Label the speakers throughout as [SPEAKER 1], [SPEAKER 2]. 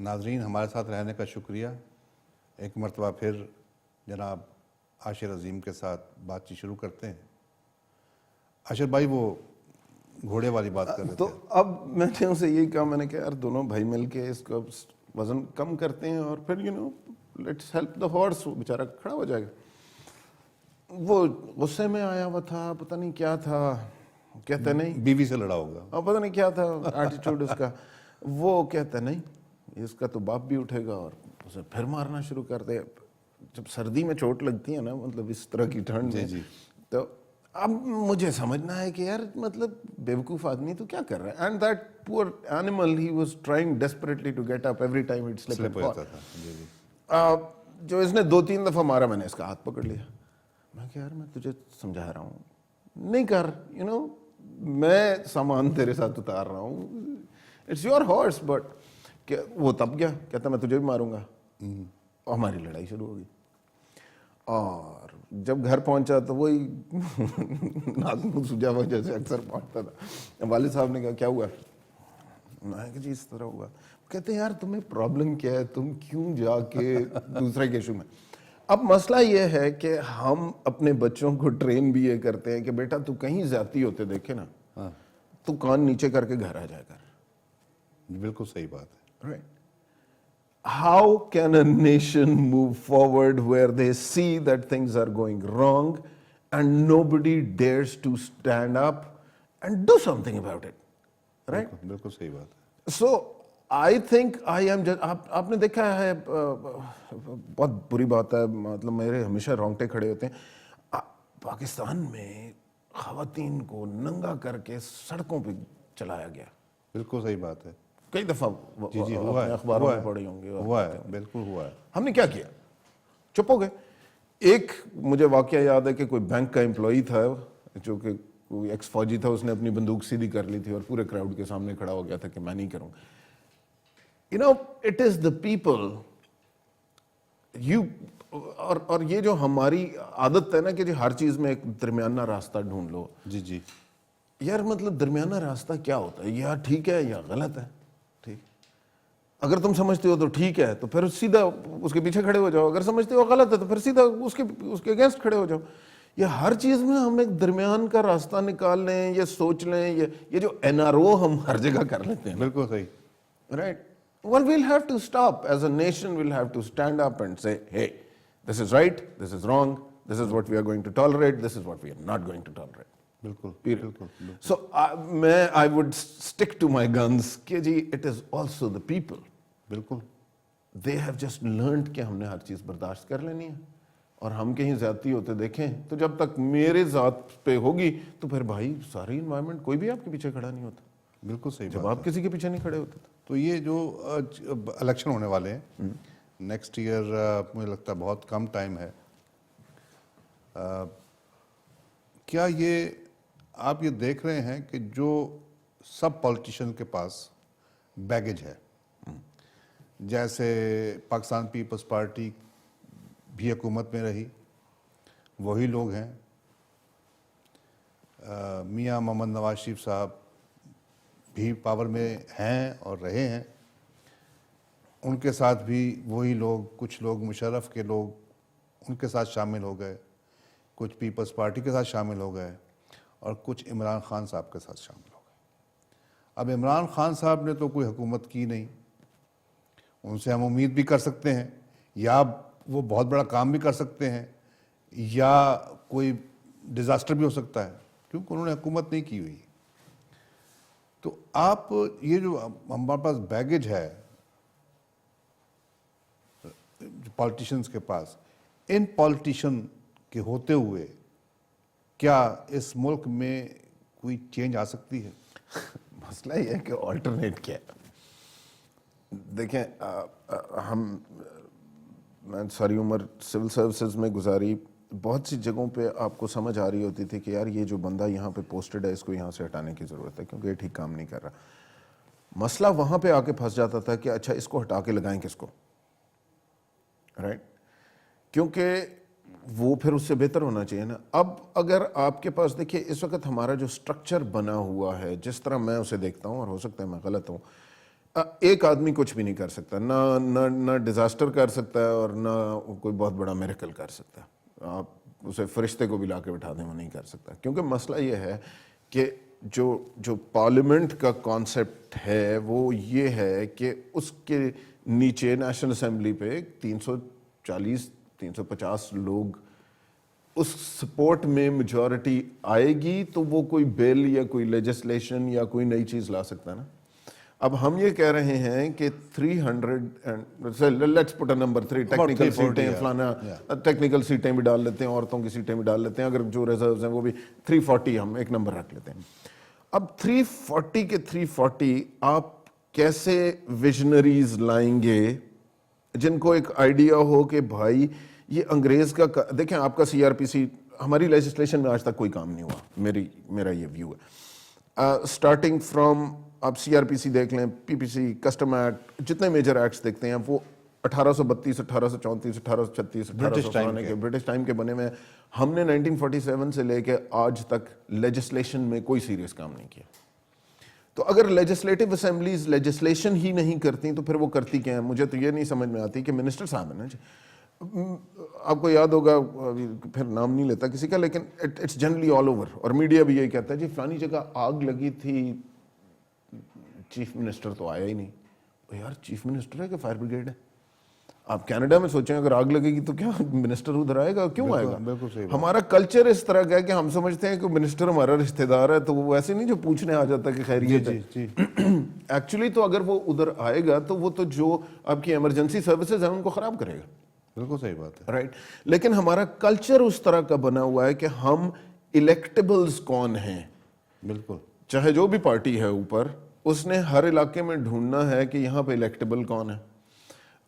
[SPEAKER 1] ناظرین ہمارے ساتھ رہنے کا شکریہ. ایک مرتبہ پھر جناب عاشر عظیم کے ساتھ بات چیت شروع کرتے ہیں. عاشر بھائی وہ گھوڑے والی بات کر رہے
[SPEAKER 2] تو
[SPEAKER 1] تھے.
[SPEAKER 2] اب میں نے اسے یہی کہا, میں نے کہا یار دونوں بھائی مل کے اس کا وزن کم کرتے ہیں اور پھر لیٹس ہیلپ دا ہارس, وہ بیچارہ کھڑا ہو جائے گا. وہ غصے میں آیا ہوا تھا, پتہ نہیں کیا تھا, کہتا نہیں
[SPEAKER 1] بیوی سے لڑا ہوگا
[SPEAKER 2] اور پتہ نہیں کیا تھا ایٹیٹیوڈ اس کا. وہ کہتا نہیں اس کا تو باپ بھی اٹھے گا اور اسے پھر مارنا شروع کر دے. جب سردی میں چوٹ لگتی ہے نا, مطلب اس طرح کی ٹھنڈ میں, تو اب مجھے سمجھنا ہے کہ یار مطلب بیوقوف آدمی تو کیا کر رہا ہے. And that poor animal he was trying desperately to get up every time it slip
[SPEAKER 1] ہو جاتا تھا.
[SPEAKER 2] جو اس نے 2-3 دفعہ مارا, میں نے اس کا ہاتھ پکڑ لیا. میں کہ یار میں تجھے سمجھا رہا ہوں, نہیں کر, میں سامان تیرے ساتھ اتار رہا ہوں, اٹس یور ہارس. بٹ وہ تب گیا, کہتا میں تجھے بھی ماروں گا, اور ہماری لڑائی شروع ہو گئی. اور جب گھر پہنچا تو وہی ناک منہ سجا ہوا جیسے اکثر پہنچتا تھا. والد صاحب نے کہا کیا ہوا؟ میں نے کہا جی اس طرح ہوا. کہتے ہیں یار تمہیں پرابلم کیا ہے, تم کیوں جا کے دوسرے کے ایشو میں. اب مسئلہ یہ ہے کہ ہم اپنے بچوں کو ٹرین بھی یہ کرتے ہیں کہ بیٹا تو کہیں زیادتی ہوتے دیکھے نا تو کان نیچے کر کے گھر آ جائے کر.
[SPEAKER 1] بالکل صحیح بات ہے.
[SPEAKER 2] Right. How can a nation move forward where they see that things are going wrong and nobody dares to stand up and do something about it? Right?
[SPEAKER 1] بالکل صحیح بات ہے.
[SPEAKER 2] So I think I am just, آپ نے دیکھا ہے بہت بری بات ہے, مطلب میرے ہمیشہ رونگٹے کھڑے ہوتے ہیں. پاکستان میں خواتین کو ننگا کر کے سڑکوں پہ چلایا گیا.
[SPEAKER 1] بالکل صحیح بات ہے.
[SPEAKER 2] کئی دفعہ اخباروں میں پڑھی ہوں گے.
[SPEAKER 1] ہوا ہے, بالکل ہوا ہے.
[SPEAKER 2] ہم نے کیا کیا؟ چپ ہو گئے. ایک مجھے واقعہ یاد ہے کہ کوئی بینک کا امپلائی تھا جو کہ کوئی ایکس فوجی تھا, اس نے اپنی بندوق سیدھی کر لی تھی اور پورے کراؤڈ کے سامنے کھڑا ہو گیا تھا کہ میں نہیں کروں. It is the people اور یہ جو ہماری عادت ہے نا کہ جی ہر چیز میں ایک درمیانہ راستہ ڈھونڈ لو.
[SPEAKER 1] جی جی
[SPEAKER 2] یار مطلب درمیانہ راستہ کیا ہوتا ہے؟ یا ٹھیک ہے یا غلط ہے. ٹھیک, اگر تم سمجھتے ہو تو ٹھیک ہے تو پھر سیدھا اس کے پیچھے کھڑے ہو جاؤ, اگر سمجھتے ہو غلط ہے تو پھر سیدھا اس کے اگینسٹ کھڑے ہو جاؤ. یہ ہر چیز میں ہم ایک درمیان کا راستہ نکال لیں, یہ سوچ لیں, یہ جو NRO ہم ہر جگہ کر لیتے ہیں.
[SPEAKER 1] بالکل صحیح.
[SPEAKER 2] Right. Well, we'll have to stop. As a nation, we'll have to stand up and say, hey, this is right, this is wrong, this is what we are going to tolerate, this is what we are not going to tolerate.
[SPEAKER 1] بالکل
[SPEAKER 2] بالکل. So I would stick to my guns کہ جی it is also the people.
[SPEAKER 1] بالکل.
[SPEAKER 2] They have just learned کہ ہم نے ہر چیز برداشت کر لینی ہے, اور ہم کہیں زیادتی ہوتے دیکھیں تو جب تک میرے ذات پہ ہوگی تو پھر بھائی ساری انوائرمنٹ کوئی بھی آپ کے پیچھے کھڑا نہیں ہوتا.
[SPEAKER 1] بالکل صحیح.
[SPEAKER 2] جب آپ کسی کے پیچھے نہیں کھڑے ہوتے.
[SPEAKER 1] تو یہ جو الیکشن ہونے والے ہیں نیکسٹ ایئر, مجھے لگتا ہے بہت کم ٹائم ہے. کیا یہ آپ یہ دیکھ رہے ہیں کہ جو سب پولیٹیشین کے پاس بیگیج ہے, جیسے پاکستان پیپلز پارٹی بھی حکومت میں رہی, وہی لوگ ہیں, میاں محمد نواز شریف صاحب بھی پاور میں ہیں اور رہے ہیں, ان کے ساتھ بھی وہی لوگ, کچھ لوگ مشرف کے لوگ ان کے ساتھ شامل ہو گئے, کچھ پیپلز پارٹی کے ساتھ شامل ہو گئے, اور کچھ عمران خان صاحب کے ساتھ شامل ہو گئے. اب عمران خان صاحب نے تو کوئی حکومت کی نہیں, ان سے ہم امید بھی کر سکتے ہیں یا وہ بہت بڑا کام بھی کر سکتے ہیں یا کوئی ڈیزاسٹر بھی ہو سکتا ہے, کیونکہ انہوں نے حکومت نہیں کی ہوئی. تو آپ یہ جو ہمارے پاس بیگیج ہے پالیٹیشنز کے پاس, ان پالیٹیشن کے ہوتے ہوئے کیا اس ملک میں کوئی چینج آ سکتی ہے؟
[SPEAKER 2] مسئلہ یہ ہے کہ آلٹرنیٹ کیا ہے. دیکھیں میں ساری عمر سول سروسز میں گزاری, بہت سی جگہوں پہ آپ کو سمجھ آ رہی ہوتی تھی کہ یار یہ جو بندہ یہاں پہ پوسٹڈ ہے اس کو یہاں سے ہٹانے کی ضرورت ہے کیونکہ یہ ٹھیک کام نہیں کر رہا. مسئلہ وہاں پہ آ کے پھنس جاتا تھا کہ اچھا اس کو ہٹا کے لگائیں کس کو, رائٹ, کیونکہ وہ پھر اس سے بہتر ہونا چاہیے نا. اب اگر آپ کے پاس دیکھیے اس وقت ہمارا جو سٹرکچر بنا ہوا ہے, جس طرح میں اسے دیکھتا ہوں, اور ہو سکتا ہے میں غلط ہوں, ایک آدمی کچھ بھی نہیں کر سکتا, نہ ڈیزاسٹر کر سکتا ہے اور نہ کوئی بہت بڑا میریکل کر سکتا ہے. آپ اسے فرشتے کو بھی لا کے بٹھا دیں, وہ نہیں کر سکتا. کیونکہ مسئلہ یہ ہے کہ جو پارلیمنٹ کا کانسیپٹ ہے وہ یہ ہے کہ اس کے نیچے نیشنل اسمبلی پہ 340-350 لوگ اس سپورٹ میں میجورٹی آئے گی تو وہ کوئی بل یا کوئی لیجسلیشن یا کوئی نئی چیز لا سکتا ہے نا. اب ہم یہ کہہ رہے ہیں کہ 300 let's put a number 3 technical سیٹیں فلانا, ٹیکنیکل سیٹیں بھی ڈال لیتے ہیں, عورتوں کی سیٹیں بھی ڈال لیتے ہیں, اگر جو ریزروز ہیں وہ بھی 340 ہم ایک نمبر رکھ لیتے ہیں. اب 340 کے 340 آپ کیسے ویژنریز لائیں گے جن کو ایک آئیڈیا ہو کہ بھائی یہ انگریز کا دیکھیں آپ کا CRPC ہماری لیجسلیشن میں آج تک کوئی کام نہیں ہوا, میرا یہ ویو ہے. اسٹارٹنگ فرام آپ CRPC دیکھ لیں, PPC, کسٹم ایکٹ, جتنے میجر ایکٹس دیکھتے ہیں وہ 1832, 1834, 1836, 1800 کے برٹش ٹائم کے بنے ہوئے ہیں. ہم نے 1947 سے لے کے آج تک لیجسلیشن میں کوئی سیریس کام نہیں کیا. تو اگر لیجسلیٹو اسمبلیز لیجسلیشن ہی نہیں کرتی تو پھر وہ کرتی کیا ہیں؟ مجھے تو یہ نہیں سمجھ میں آتی کہ منسٹر صاحب ہیں نا جی, آپ کو یاد ہوگا, پھر نام نہیں لیتا کسی کا, لیکن اٹس جنرلی آل اوور, اور میڈیا بھی یہی کہتا ہے جی فلانی جگہ آگ لگی تھی, چیف منسٹر تو آیا ہی نہیں. یار چیف منسٹر ہے کہ فائر بریگیڈ ہے؟ آپ کینیڈا میں سوچیں اگر آگ لگے گی تو کیا منسٹر ادھر آئے گا؟ کیوں آئے گا؟ ہمارا کلچر اس طرح کا ہے کہ ہم سمجھتے ہیں کہ منسٹر ہمارا رشتہ دار ہے تو وہ ویسے نہیں جو پوچھنے آ جاتا کہ خیریت ہے. ایکچولی تو اگر وہ ادھر آئے گا تو وہ تو جو آپ کی ایمرجنسی سروسز ہیں ان کو خراب کرے گا.
[SPEAKER 1] بالکل صحیح بات ہے,
[SPEAKER 2] رائٹ. لیکن ہمارا کلچر اس طرح کا بنا ہوا ہے کہ ہم الیکٹیبلز کون ہیں,
[SPEAKER 1] بالکل,
[SPEAKER 2] چاہے جو بھی پارٹی ہے اوپر, اس نے ہر علاقے میں ڈھونڈنا ہے کہ یہاں پہ الیکٹیبل کون ہے.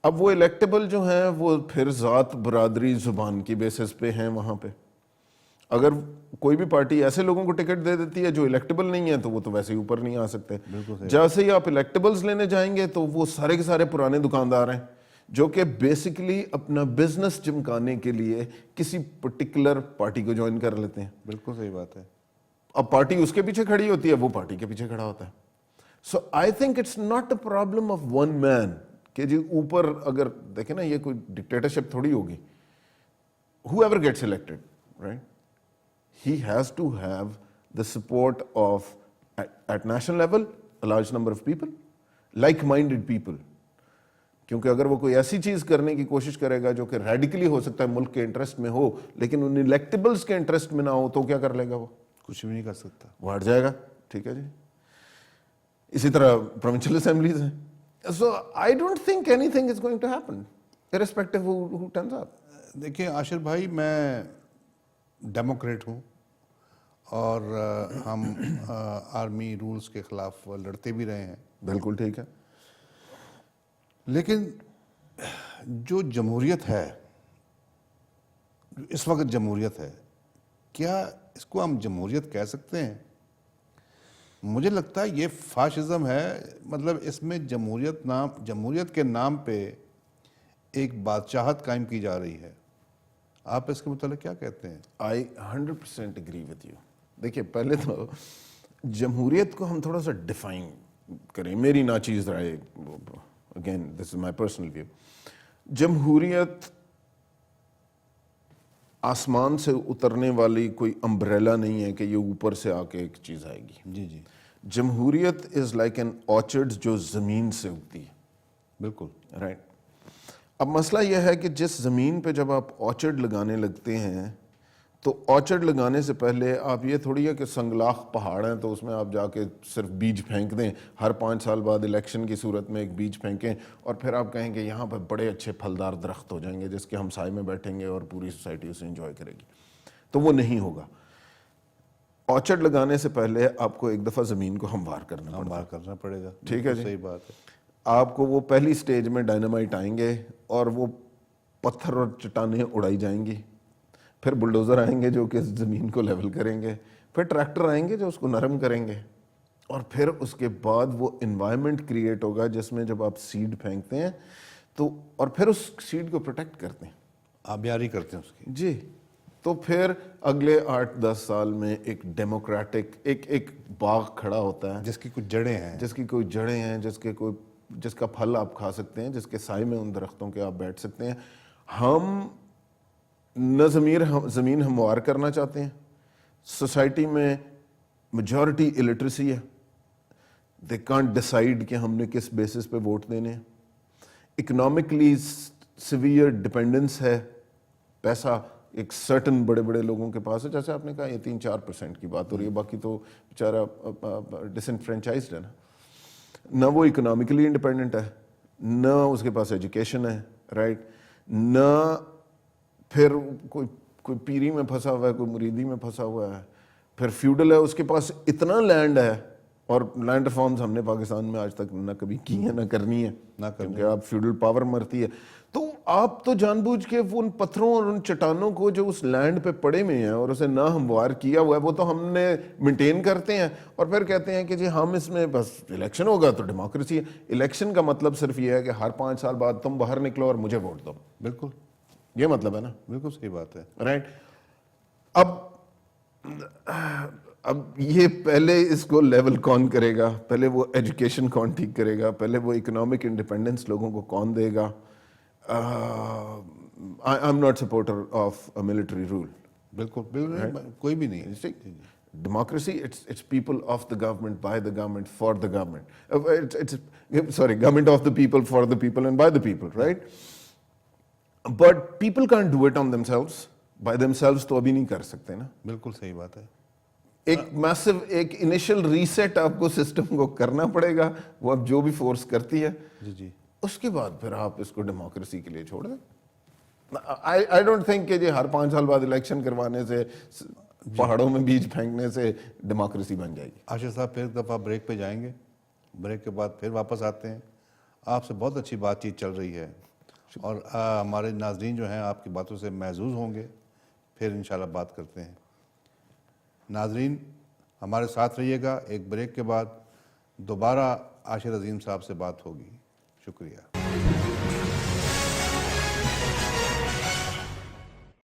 [SPEAKER 2] اب وہ الیکٹیبل جو ہیں وہ پھر ذات, برادری, زبان کی بیسس پہ ہیں وہاں پہ. اگر کوئی بھی پارٹی ایسے لوگوں کو ٹکٹ دے دیتی ہے جو الیکٹیبل نہیں ہے تو وہ تو ویسے ہی اوپر نہیں آ سکتے. جیسے ہی آپ الیکٹیبلز لینے جائیں گے تو وہ سارے کے سارے پرانے دکاندار ہیں جو کہ بیسیکلی اپنا بزنس چمکانے کے لیے کسی پرٹیکولر پارٹی کو جوائن کر لیتے ہیں.
[SPEAKER 1] بالکل صحیح بات ہے.
[SPEAKER 2] اب پارٹی اس کے پیچھے کھڑی ہوتی ہے, وہ پارٹی کے پیچھے کھڑا ہوتا ہے. So I think it's not a problem of one man کہ جی اوپر اگر دیکھیں نا یہ کوئی ڈکٹیٹرشپ تھوڑی ہوگی. whoever gets elected, right, he has to have the support of at national level a large number of people, like-minded people. کیونکہ اگر وہ کوئی ایسی چیز کرنے کی کوشش کرے گا جو کہ ریڈیکلی ہو سکتا ہے ملک کے انٹرسٹ میں ہو لیکن ان الیکٹیبلز کے انٹرسٹ میں نہ ہو تو کیا کر لے گا؟ وہ
[SPEAKER 1] کچھ بھی نہیں کر سکتا,
[SPEAKER 2] وہ ہٹ جائے گا. ٹھیک ہے جی. اسی طرح پروونشل اسمبلیز ہیں. So I don't think anything is going to happen irrespective who turns up.
[SPEAKER 1] دیکھیں عاشر بھائی, میں ڈیموکریٹ ہوں اور ہم آرمی رولز کے خلاف لڑتے بھی رہے ہیں.
[SPEAKER 2] بالکل ٹھیک ہے.
[SPEAKER 1] لیکن جو جمہوریت ہے, اس وقت جمہوریت ہے, کیا اس کو ہم جمہوریت کہہ سکتے ہیں؟ مجھے لگتا ہے یہ فاشزم ہے. مطلب اس میں جمہوریت کے نام پہ ایک بادشاہت قائم کی جا رہی ہے. آپ اس کے متعلق کیا کہتے ہیں؟
[SPEAKER 2] I 100% agree with you. دیکھیے پہلے تو جمہوریت کو ہم تھوڑا سا ڈیفائن کریں. میری ناچیز رائے, again this is my personal view. جمہوریت آسمان سے اترنے والی کوئی امبریلا نہیں ہے کہ یہ اوپر سے آ کے ایک چیز آئے گی.
[SPEAKER 1] جی جی,
[SPEAKER 2] جمہوریت از لائک این آرچرڈ جو زمین سے اگتی ہے.
[SPEAKER 1] بالکل
[SPEAKER 2] رائٹ. اب مسئلہ یہ ہے کہ جس زمین پہ جب آپ آرچرڈ لگانے لگتے ہیں تو آرچرڈ لگانے سے پہلے آپ یہ تھوڑی ہے کہ سنگلاخ پہاڑ ہیں تو اس میں آپ جا کے صرف بیج پھینک دیں, ہر 5 سال بعد الیکشن کی صورت میں ایک بیج پھینکیں اور پھر آپ کہیں کہ یہاں پہ بڑے اچھے پھلدار درخت ہو جائیں گے جس کے ہم سائے میں بیٹھیں گے اور پوری سوسائٹی اسے انجوائے کرے گی. تو وہ نہیں ہوگا. آرچرڈ لگانے سے پہلے آپ کو ایک دفعہ زمین کو ہموار کرنا
[SPEAKER 1] پڑے گا.
[SPEAKER 2] ٹھیک ہے جی.
[SPEAKER 1] صحیح بات ہے.
[SPEAKER 2] آپ کو وہ پہلی سٹیج میں ڈائنامائٹ آئیں گے اور وہ پتھر اور چٹانیں اڑائی جائیں گی. پھر بلڈوزر آئیں گے جو کہ زمین کو لیول کریں گے. پھر ٹریکٹر آئیں گے جو اس کو نرم کریں گے. اور پھر اس کے بعد وہ انوائرمنٹ کریٹ ہوگا جس میں جب آپ سیڈ پھینکتے ہیں تو اور پھر اس سیڈ کو پروٹیکٹ کرتے ہیں,
[SPEAKER 1] آبیاری کرتے ہیں اس کی.
[SPEAKER 2] جی. تو پھر اگلے 8-10 سال میں ایک ڈیموکریٹک ایک باغ کھڑا ہوتا ہے
[SPEAKER 1] جس کی کچھ جڑیں ہیں,
[SPEAKER 2] جس کی کوئی جڑیں ہیں, جس کے کوئی جس کا پھل آپ کھا سکتے ہیں, جس کے سائے میں ان درختوں کے آپ بیٹھ سکتے ہیں. ہم نہ زمین ہموار کرنا چاہتے ہیں. سوسائٹی میں میجورٹی الٹریسی ہے, دے کانٹ ڈیسائیڈ کہ ہم نے کس بیسس پہ ووٹ دینے ہیں. اکنامکلی سیویئر ڈپینڈنس ہے, پیسہ ایک سرٹن بڑے بڑے لوگوں کے پاس ہے, جیسے آپ نے کہا یہ 3-4% کی بات ہو رہی ہے, باقی تو بیچارہ ڈسنفرینچائزڈ ہے نا. نہ وہ اکنامکلی انڈیپینڈنٹ ہے, نہ اس کے پاس ایجوکیشن ہے, رائٹ, نہ پھر کوئی پیری میں پھنسا ہوا ہے, کوئی مریدی میں پھنسا ہوا ہے, پھر فیوڈل ہے, اس کے پاس اتنا لینڈ ہے. اور لینڈ ریفارمز ہم نے پاکستان میں آج تک نہ کبھی کی ہیں, نہ کرنی ہے, کیونکہ آپ فیوڈل پاور مرتی ہے. تو آپ تو جان بوجھ کے ان پتھروں اور ان چٹانوں کو جو اس لینڈ پہ پڑے ہوئے ہیں اور اسے نہ ہموار کیا ہوا ہے, وہ تو ہم نے مینٹین کرتے ہیں, اور پھر کہتے ہیں کہ جی ہم اس میں بس الیکشن ہوگا تو ڈیموکریسی ہے. الیکشن کا مطلب صرف یہ ہے کہ ہر 5 سال بعد تم باہر نکلو اور مجھے ووٹ دو.
[SPEAKER 1] بالکل
[SPEAKER 2] یہ مطلب ہے نا.
[SPEAKER 1] بالکل صحیح بات ہے.
[SPEAKER 2] رائٹ. اب یہ پہلے اس کو لیول کون کرے گا, پہلے وہ ایجوکیشن کون ٹھیک کرے گا, پہلے وہ اکنامک انڈیپینڈنس لوگوں کو کون دے گا. I am not supporter of military rule.
[SPEAKER 1] بالکل بالکل کوئی بھی نہیں.
[SPEAKER 2] Democracy, it's people of the government, by the government, for the government. Government of the people, for the people, and by the people, right? But people can't do it on themselves. By themselves تو ابھی نہیں کر سکتے نا.
[SPEAKER 1] بالکل صحیح بات ہے.
[SPEAKER 2] ایک میسو ایک انیشل ریسیٹ آپ کو سسٹم کو کرنا پڑے گا, وہ اب جو بھی فورس کرتی ہے,
[SPEAKER 1] جی
[SPEAKER 2] اس کے بعد پھر آپ اس کو ڈیموکریسی کے لیے چھوڑ دیں. آئی ڈونٹ تھنک کہ جی ہر 5 سال بعد الیکشن کروانے سے, پہاڑوں میں بیج پھینکنے سے ڈیموکریسی بن جائے گی.
[SPEAKER 1] عاشق صاحب پھر ایک دفعہ بریک پہ جائیں گے, بریک کے بعد پھر واپس آتے ہیں. آپ سے بہت اچھی بات چیت چل رہی ہے, اور ہمارے ناظرین جو ہیں آپ کی باتوں سے محظوظ ہوں گے. پھر انشاءاللہ بات کرتے ہیں. ناظرین ہمارے ساتھ رہیے گا, ایک بریک کے بعد دوبارہ عاشر عظیم صاحب سے بات ہوگی. شکریہ.